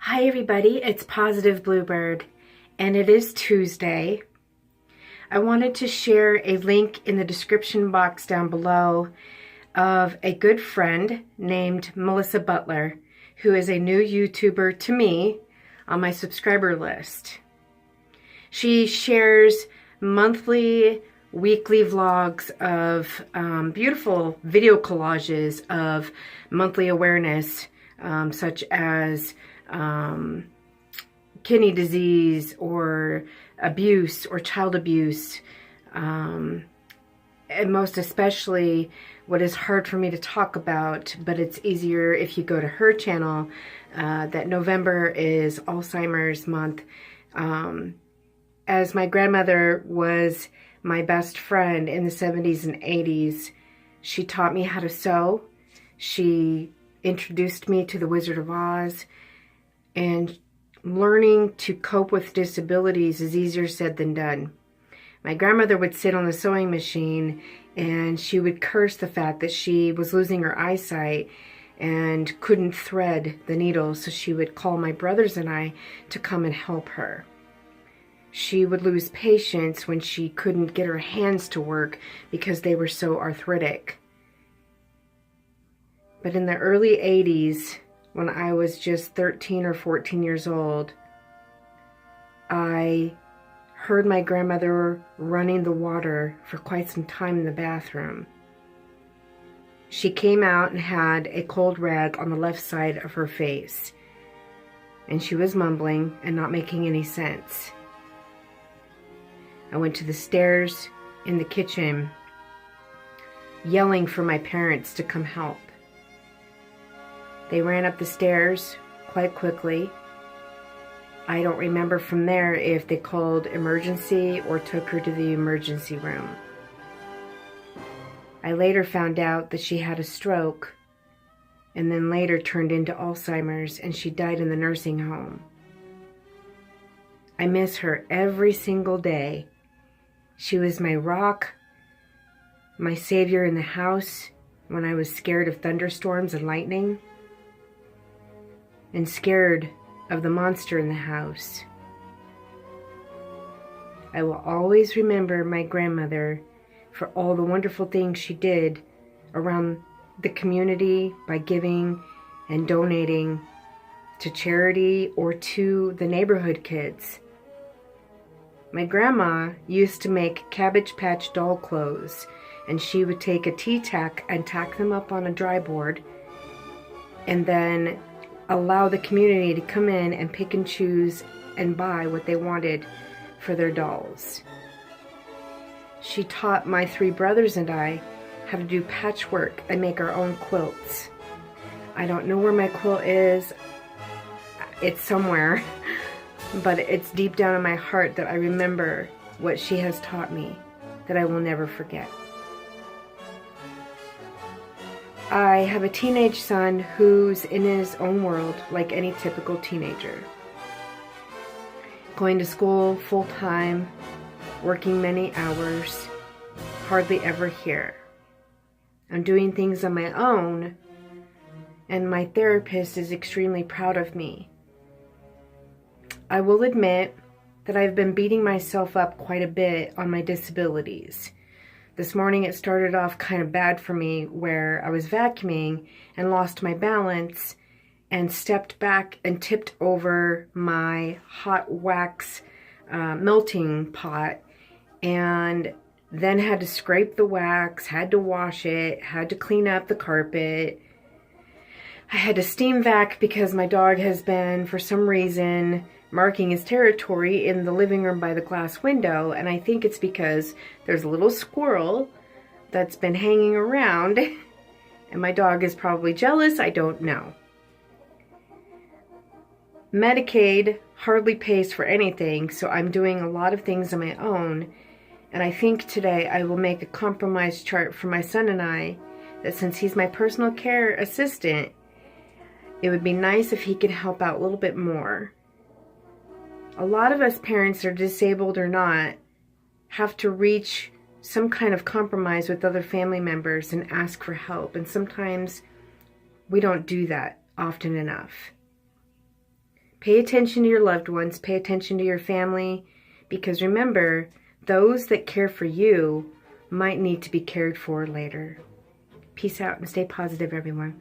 Hi everybody, it's Positive Bluebird, and it is Tuesday. I wanted to share a link in the description box down below of a good friend named Melissa Butler, who is a new YouTuber to me on my subscriber list. She shares monthly, weekly vlogs of beautiful video collages of monthly awareness, such as kidney disease or abuse or child abuse, and most especially what is hard for me to talk about, but it's easier if you go to her channel, that November is Alzheimer's month. As my grandmother was my best friend in the 70s and 80s, she taught me how to sew. She introduced me to the Wizard of Oz. And learning to cope with disabilities is easier said than done. My grandmother would sit on the sewing machine and she would curse the fact that she was losing her eyesight and couldn't thread the needles, so she would call my brothers and I to come and help her. She would lose patience when she couldn't get her hands to work because they were so arthritic. But in the early 80s, when I was just 13 or 14 years old, I heard my grandmother running the water for quite some time in the bathroom. She came out and had a cold rag on the left side of her face, and she was mumbling and not making any sense. I went to the stairs in the kitchen, yelling for my parents to come help. They ran up the stairs quite quickly. I don't remember from there if they called emergency or took her to the emergency room. I later found out that she had a stroke and then later turned into Alzheimer's, and she died in the nursing home. I miss her every single day. She was my rock, my savior in the house when I was scared of thunderstorms and lightning, and scared of the monster in the house. I will always remember my grandmother for all the wonderful things she did around the community by giving and donating to charity or to the neighborhood kids. My grandma used to make Cabbage Patch doll clothes, and she would take a tea-tack and tack them up on a dry board and then allow the community to come in and pick and choose and buy what they wanted for their dolls. She taught my three brothers and I how to do patchwork and make our own quilts. I don't know where my quilt is. It's somewhere, but it's deep down in my heart that I remember what she has taught me that I will never forget. I have a teenage son who's in his own world like any typical teenager. Going to school full-time, working many hours, hardly ever here. I'm doing things on my own, and my therapist is extremely proud of me. I will admit that I've been beating myself up quite a bit on my disabilities. This morning it started off kind of bad for me where I was vacuuming and lost my balance and stepped back and tipped over my hot wax melting pot, and then had to scrape the wax, had to wash it, had to clean up the carpet. I had to steam vac because my dog has been, for some reason, marking his territory in the living room by the glass window, and I think it's because there's a little squirrel that's been hanging around, and my dog is probably jealous, I don't know. Medicaid hardly pays for anything, so I'm doing a lot of things on my own, and I think today I will make a compromise chart for my son and I, that since he's my personal care assistant, it would be nice if he could help out a little bit more. A lot of us parents, are disabled or not, have to reach some kind of compromise with other family members and ask for help, and sometimes we don't do that often enough. Pay attention to your loved ones. Pay attention to your family. Because remember, those that care for you might need to be cared for later. Peace out and stay positive, everyone.